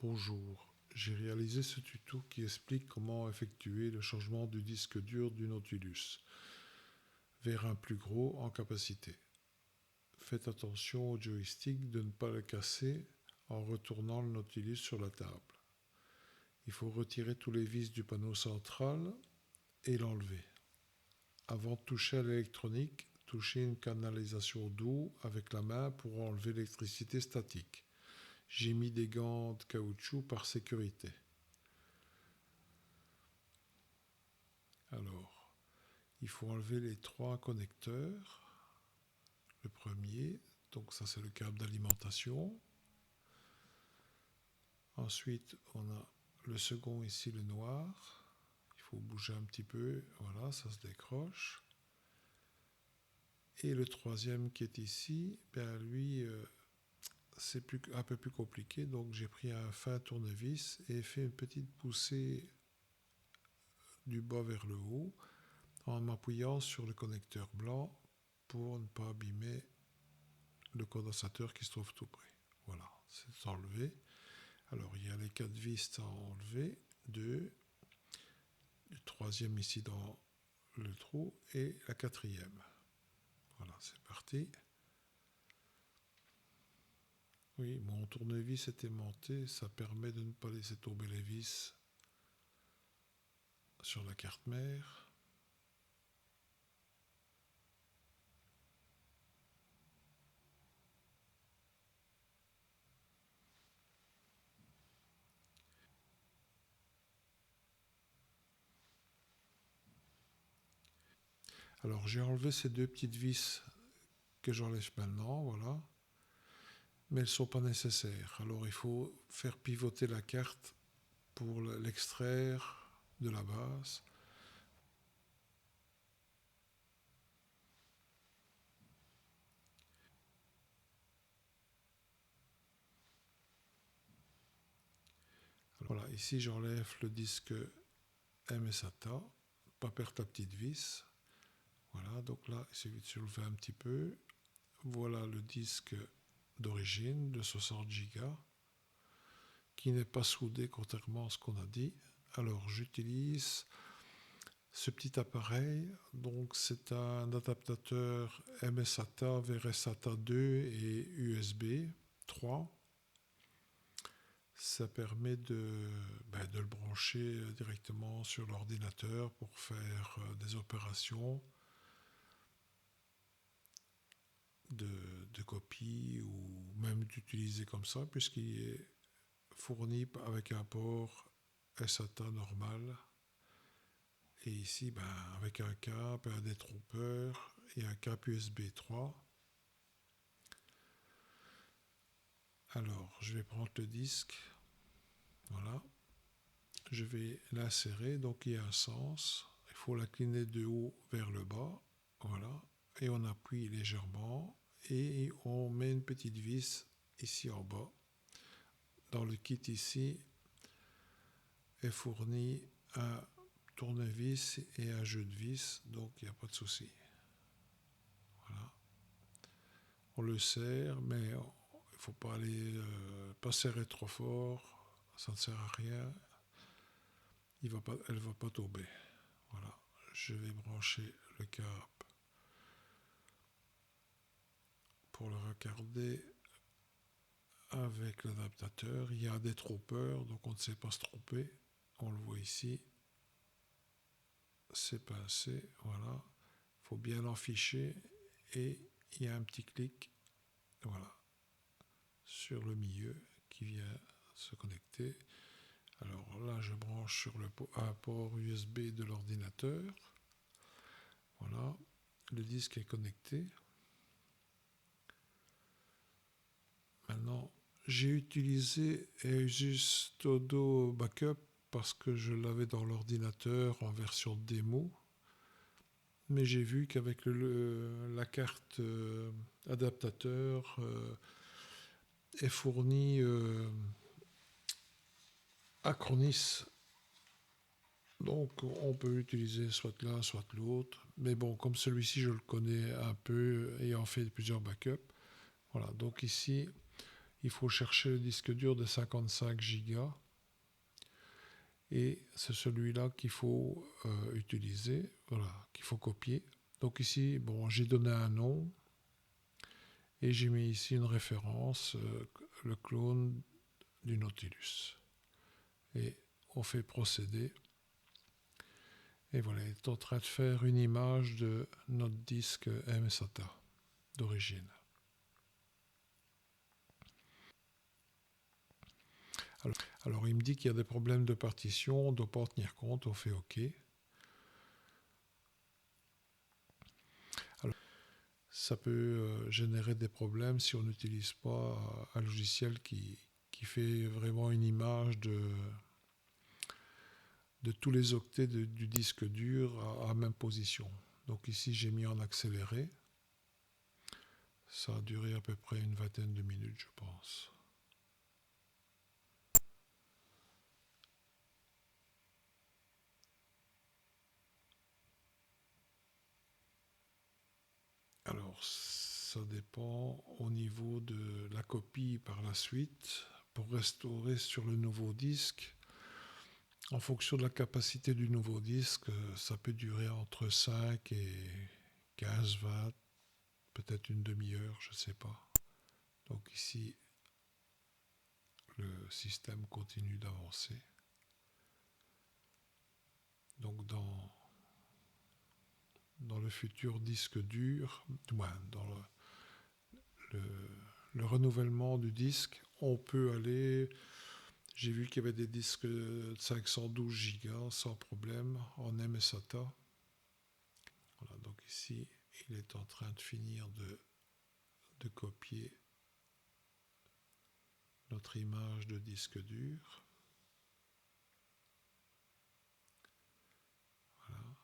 Bonjour, j'ai réalisé ce tuto qui explique comment effectuer le changement du disque dur du Nautilus vers un plus gros en capacité. Faites attention au joystick de ne pas le casser en retournant le Nautilus sur la table. Il faut retirer tous les vis du panneau central et l'enlever. Avant de toucher à l'électronique, touchez une canalisation d'eau avec la main pour enlever l'électricité statique. J'ai mis des gants de caoutchouc par sécurité. Alors, il faut enlever les trois connecteurs. Le premier, donc ça c'est le câble d'alimentation. Ensuite, on a le second ici, le noir. Il faut bouger un petit peu, voilà, ça se décroche. Et le troisième qui est ici, ben lui, c'est un peu plus compliqué. Donc j'ai pris un fin tournevis et fait une petite poussée du bas vers le haut en m'appuyant sur le connecteur blanc pour ne pas abîmer le condensateur qui se trouve tout près. Voilà, c'est enlevé. Alors il y a les 4 vis à enlever, 2, le troisième ici dans le trou et la quatrième. Voilà, c'est parti. Oui, mon tournevis était monté, ça permet de ne pas laisser tomber les vis sur la carte mère. Alors j'ai enlevé ces deux petites vis que j'enlève maintenant, voilà. Mais elles ne sont pas nécessaires. Alors il faut faire pivoter la carte pour l'extraire de la base. Voilà, ici j'enlève le disque MSATA, pas perdre la petite vis. Voilà, donc là, il suffit de soulever un petit peu. Voilà le disque d'origine de 60 Go qui n'est pas soudé contrairement à ce qu'on a dit. Alors j'utilise ce petit appareil, donc c'est un adaptateur MSATA vers SATA 2 et USB 3. Ça permet de le brancher directement sur l'ordinateur pour faire des opérations de copie ou même d'utiliser comme ça puisqu'il est fourni avec un port SATA normal et ici avec un câble, un détrompeur et un câble USB 3. Alors je vais prendre le disque, voilà, je vais l'insérer, donc il y a un sens, il faut l'incliner de haut vers le bas, voilà, et on appuie légèrement et on met une petite vis ici en bas. Dans le kit ici est fourni un tournevis et un jeu de vis, donc il n'y a pas de souci. Voilà. On le serre, mais il ne faut pas pas serrer trop fort, ça ne sert à rien. Elle ne va pas tomber. Voilà. Je vais brancher le câble pour le regarder avec l'adaptateur. Il y a des trompeurs, donc on ne sait pas se tromper. On le voit ici. C'est pincé, voilà. Il faut bien l'enficher et il y a un petit clic, voilà, sur le milieu qui vient se connecter. Alors là, je branche sur un port USB de l'ordinateur. Voilà, le disque est connecté. Maintenant, j'ai utilisé juste Todo Backup parce que je l'avais dans l'ordinateur en version démo. Mais j'ai vu qu'avec la carte adaptateur est fournie Acronis. Donc on peut utiliser soit l'un, soit l'autre. Mais bon, comme celui-ci, je le connais un peu ayant fait plusieurs backups. Voilà, donc ici, il faut chercher le disque dur de 55 Go et c'est celui-là qu'il faut utiliser, voilà, qu'il faut copier. Donc ici, bon, j'ai donné un nom et j'ai mis ici une référence, le clone du Nautilus. Et on fait procéder. Et voilà, il est en train de faire une image de notre disque MSATA d'origine. Alors il me dit qu'il y a des problèmes de partition, on ne doit pas en tenir compte, on fait OK. Alors, ça peut générer des problèmes si on n'utilise pas un logiciel qui fait vraiment une image de tous les octets du disque dur à même position. Donc ici j'ai mis en accéléré. Ça a duré à peu près une vingtaine de minutes, je pense. Alors, ça dépend au niveau de la copie par la suite. Pour restaurer sur le nouveau disque, en fonction de la capacité du nouveau disque, ça peut durer entre 5 et 15, 20, peut-être une demi-heure, je ne sais pas. Donc ici, le système continue d'avancer. Donc dans le futur disque dur, dans le, le renouvellement du disque, on peut aller. J'ai vu qu'il y avait des disques de 512 Go sans problème en MSATA. Voilà, donc ici, il est en train de finir de copier notre image de disque dur. Voilà.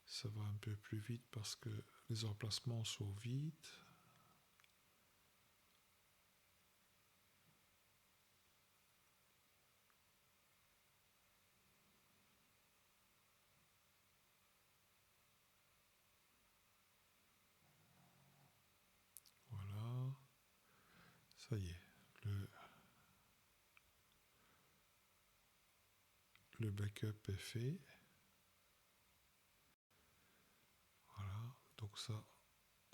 Ça va un peu plus vite parce que les emplacements sont vides. Voilà. Ça y est. Le backup est fait. Voilà. Donc ça,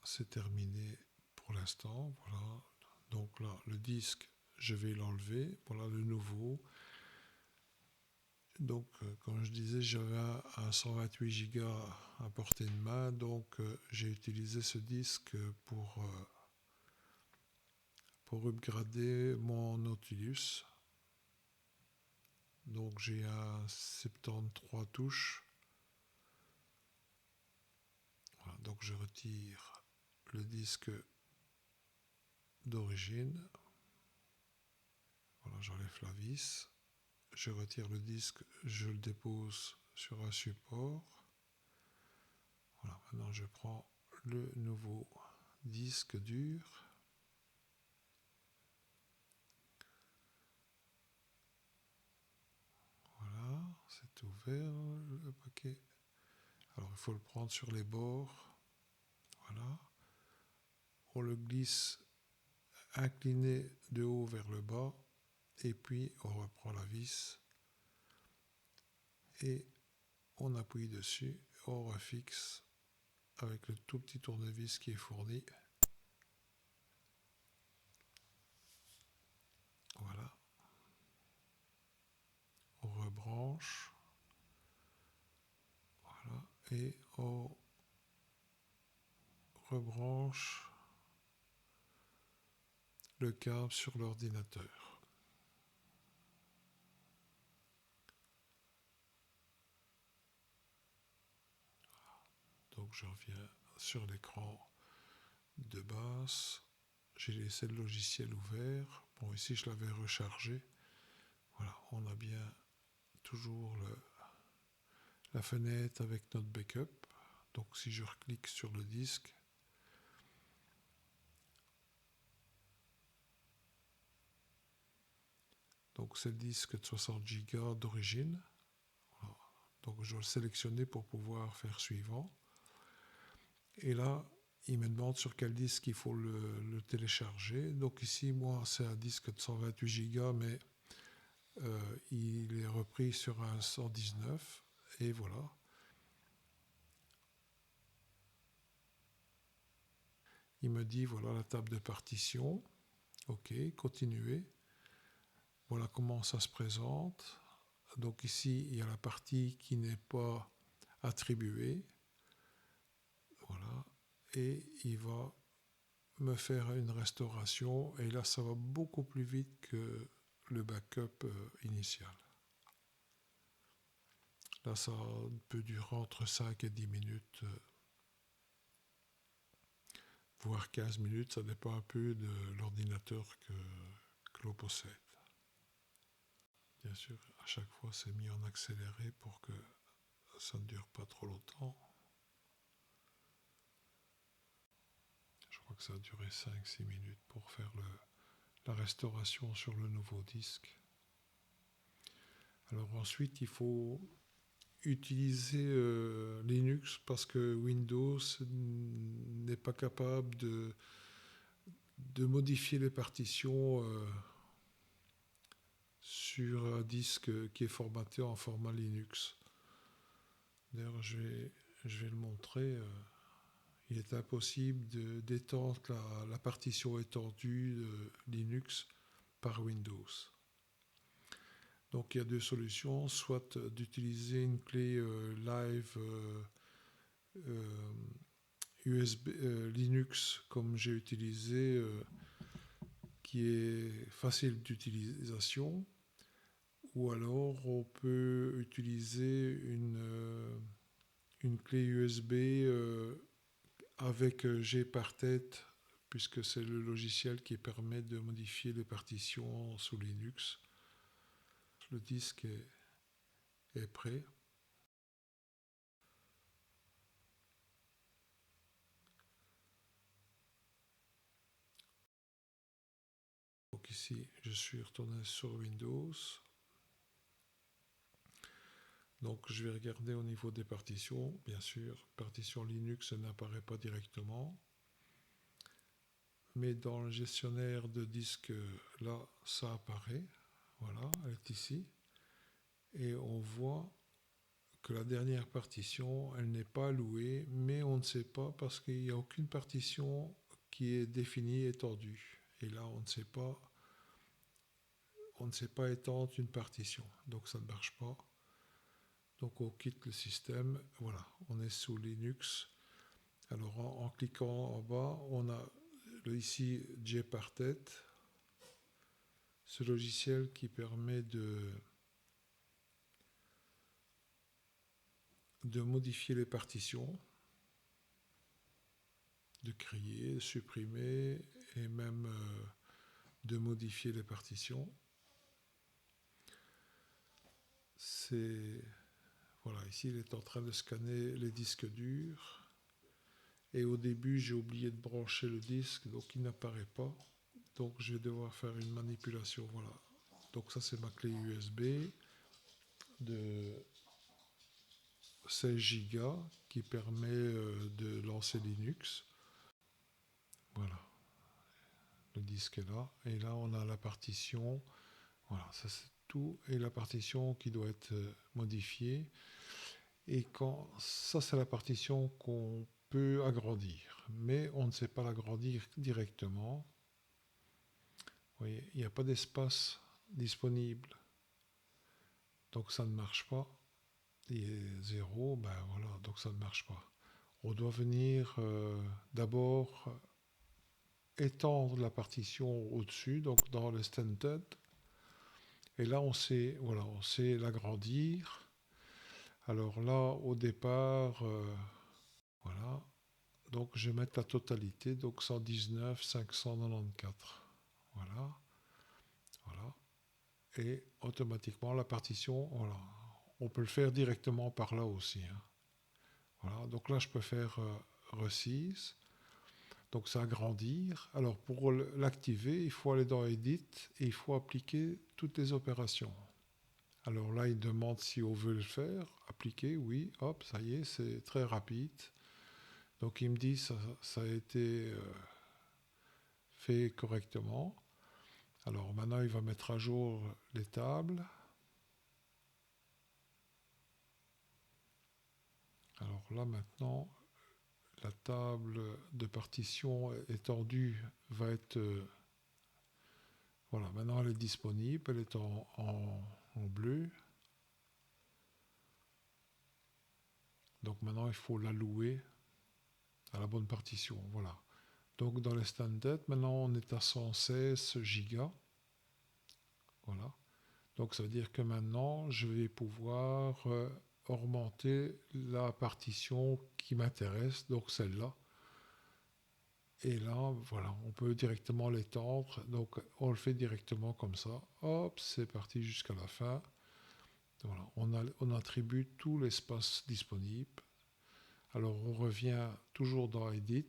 c'est terminé pour l'instant. Voilà. Donc là, le disque, je vais l'enlever. Voilà le nouveau. Donc, comme je disais, j'avais un 128 Go à portée de main. Donc, j'ai utilisé ce disque pour upgrader mon Nautilus. Donc, j'ai un 73 touches. Voilà, donc, je retire le disque d'origine. Voilà, j'enlève la vis. Je retire le disque, je le dépose sur un support. Voilà, maintenant je prends le nouveau disque dur. Voilà, c'est ouvert le paquet. Alors il faut le prendre sur les bords. Voilà. On le glisse incliné de haut vers le bas. Et puis on reprend la vis. Et on appuie dessus. On refixe avec le tout petit tournevis qui est fourni. Voilà. On rebranche. Voilà. Et on rebranche le câble sur l'ordinateur. Donc je reviens sur l'écran de base. J'ai laissé le logiciel ouvert. Bon, ici je l'avais rechargé. Voilà, on a bien toujours la fenêtre avec notre backup. Donc si je reclique sur le disque, donc c'est le disque de 60 Go d'origine. Voilà. Donc je dois le sélectionner pour pouvoir faire suivant. Et là, il me demande sur quel disque il faut le télécharger. Donc ici, moi, c'est un disque de 128 Go, mais il est repris sur un 119. Et voilà. Il me dit, voilà la table de partition. OK, continuez. Voilà comment ça se présente. Donc ici, il y a la partie qui n'est pas attribuée. Voilà. Et il va me faire une restauration. Et là, ça va beaucoup plus vite que le backup initial. Là, ça peut durer entre 5 et 10 minutes, voire 15 minutes. Ça dépend un peu de l'ordinateur que l'on possède. Bien sûr, à chaque fois, c'est mis en accéléré pour que ça ne dure pas trop longtemps. Je crois que ça a duré 5-6 minutes pour faire la restauration sur le nouveau disque. Alors ensuite, il faut utiliser Linux parce que Windows n'est pas capable de modifier les partitions sur un disque qui est formaté en format Linux. D'ailleurs, je vais le montrer. Il est impossible d'étendre la partition étendue de Linux par Windows. Donc il y a deux solutions, soit d'utiliser une clé live USB Linux comme j'ai utilisé, qui est facile d'utilisation, ou alors on peut utiliser une clé USB avec Gparted, puisque c'est le logiciel qui permet de modifier les partitions sous Linux. Le disque est prêt. Donc ici, je suis retourné sur Windows. Donc je vais regarder au niveau des partitions. Bien sûr, partition Linux n'apparaît pas directement. Mais dans le gestionnaire de disque, là, ça apparaît. Voilà, elle est ici. Et on voit que la dernière partition, elle n'est pas allouée, mais on ne sait pas parce qu'il n'y a aucune partition qui est définie étendue. Et là, on ne sait pas étendre une partition. Donc ça ne marche pas. Donc on quitte le système. Voilà, on est sous Linux. Alors en cliquant en bas, on a ici Gparted, ce logiciel qui permet de modifier les partitions, de créer, de supprimer et même de modifier les partitions. Voilà, ici il est en train de scanner les disques durs. Et au début, j'ai oublié de brancher le disque, donc il n'apparaît pas. Donc je vais devoir faire une manipulation. Voilà. Donc ça, c'est ma clé USB de 16 Go qui permet de lancer Linux. Voilà. Le disque est là. Et là, on a la partition. Voilà, ça c'est tout. Et la partition qui doit être modifiée. Et ça, c'est la partition qu'on peut agrandir. Mais on ne sait pas l'agrandir directement. Vous voyez, il n'y a pas d'espace disponible. Donc ça ne marche pas. Il est 0, ben voilà, donc ça ne marche pas. On doit venir d'abord étendre la partition au-dessus, donc dans le standard. Et là, on sait l'agrandir. Alors là, au départ, voilà. Donc je vais mettre la totalité, donc 119 594. Voilà. Voilà. Et automatiquement, la partition, voilà. On peut le faire directement par là aussi. Hein. Voilà. Donc là, je peux faire Resize. Donc c'est agrandir. Alors pour l'activer, il faut aller dans Edit et il faut appliquer toutes les opérations. Alors là, il demande si on veut le faire. Appliquer, oui. Hop, ça y est, c'est très rapide. Donc il me dit ça a été fait correctement. Alors maintenant il va mettre à jour les tables. Alors là maintenant la table de partition étendue va être voilà, maintenant elle est disponible, elle est en bleu. Donc maintenant il faut l'allouer à la bonne partition. Voilà. Donc dans les standards, maintenant on est à 116 gigas. Voilà. Donc ça veut dire que maintenant je vais pouvoir augmenter la partition qui m'intéresse, donc celle-là. Et là, voilà, on peut directement l'étendre. Donc on le fait directement comme ça. Hop, c'est parti jusqu'à la fin. Voilà, on attribue tout l'espace disponible. Alors on revient toujours dans Edit,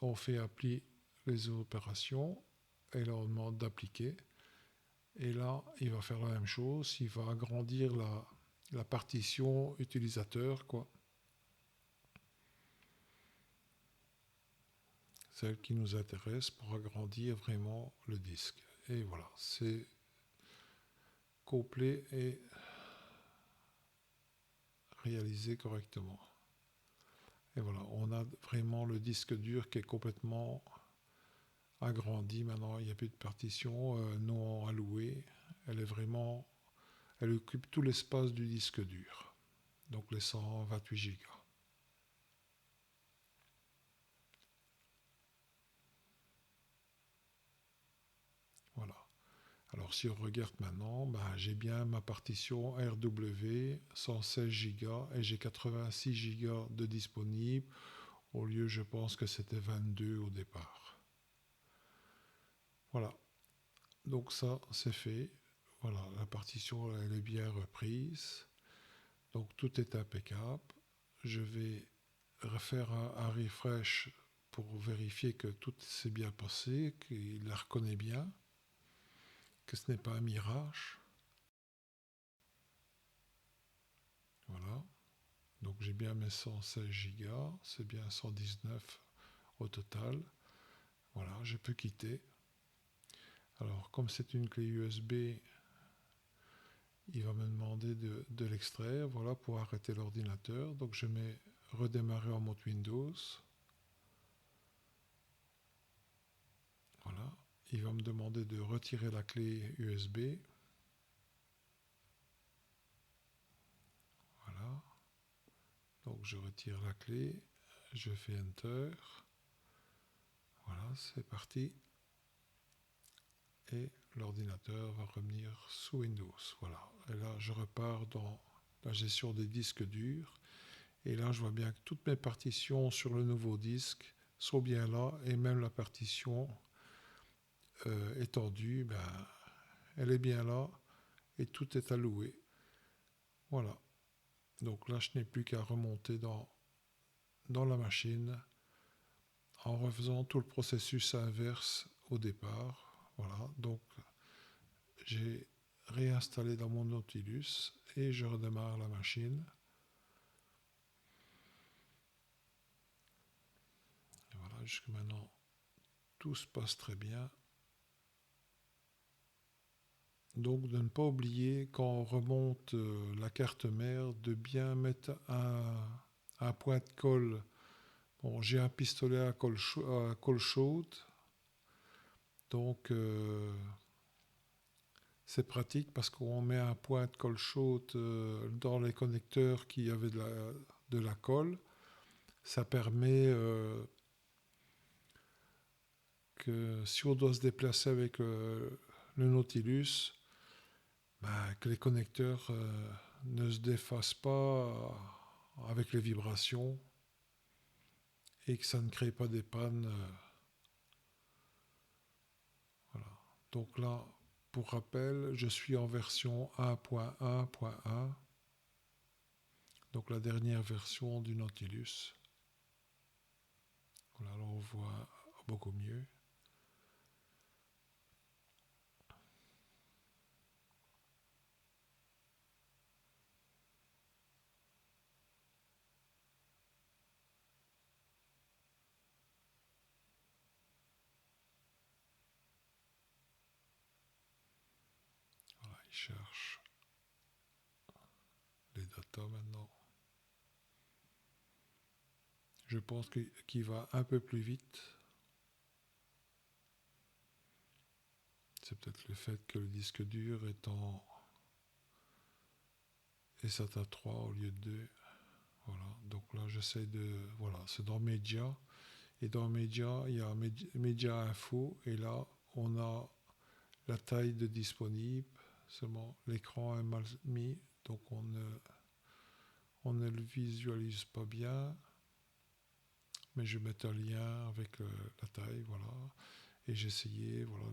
on fait appliquer les opérations et là on demande d'appliquer. Et là il va faire la même chose, il va agrandir la partition utilisateur, quoi. Celle qui nous intéresse pour agrandir vraiment le disque. Et voilà, c'est complet et réalisé correctement. Et voilà, on a vraiment le disque dur qui est complètement agrandi. Maintenant, il n'y a plus de partition non allouée. Elle est vraiment, elle occupe tout l'espace du disque dur. Donc les 128 Go. Voilà. Alors si on regarde maintenant, ben, j'ai bien ma partition RW 116 Go et j'ai 86 Go de disponible. Au lieu, je pense que c'était 22 au départ. Voilà. Donc ça, c'est fait. Voilà, la partition, elle est bien reprise. Donc tout est impeccable. Je vais refaire un refresh pour vérifier que tout s'est bien passé, qu'il la reconnaît bien, que ce n'est pas un mirage. Voilà. Donc j'ai bien mes 116 Go, c'est bien 119 au total. Voilà, je peux quitter. Alors comme c'est une clé USB, il va me demander de l'extraire, voilà, pour arrêter l'ordinateur. Donc je mets redémarrer en mode Windows. Voilà. Il va me demander de retirer la clé USB. Voilà. Donc je retire la clé, je fais Enter. Voilà, c'est parti. Et l'ordinateur va revenir sous Windows. Voilà. Et là, je repars dans la gestion des disques durs. Et là, je vois bien que toutes mes partitions sur le nouveau disque sont bien là. Et même la partition étendue, ben, elle est bien là. Et tout est alloué. Voilà. Donc là, je n'ai plus qu'à remonter dans la machine en refaisant tout le processus inverse au départ. Voilà. Donc, j'ai réinstallé dans mon Nautilus et je redémarre la machine. Et voilà, jusque maintenant, tout se passe très bien. Donc de ne pas oublier quand on remonte la carte mère de bien mettre un point de colle. Bon, j'ai un pistolet à colle chaude, donc c'est pratique parce qu'on met un point de colle chaude dans les connecteurs qui avaient de la colle. Ça permet que si on doit se déplacer avec le Nautilus, bah, que les connecteurs ne se défassent pas avec les vibrations et que ça ne crée pas des pannes. Voilà. Donc là, pour rappel, je suis en version 1.1.1, donc la dernière version du Nautilus. Voilà, là on voit beaucoup mieux. cherche les datas maintenant. Je pense qu'il va un peu plus vite. C'est peut-être le fait que le disque dur est SATA 3 au lieu de 2. Voilà, donc là j'essaie de... Voilà, c'est dans Media. Et dans Media, il y a Media Info. Et là, on a la taille de disponible. Seulement, l'écran est mal mis. Donc on ne le visualise pas bien. Mais je vais mettre un lien avec la taille. Voilà. Et j'ai essayé. Voilà,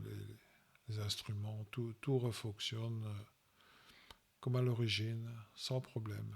les instruments. Tout refonctionne comme à l'origine. Sans problème.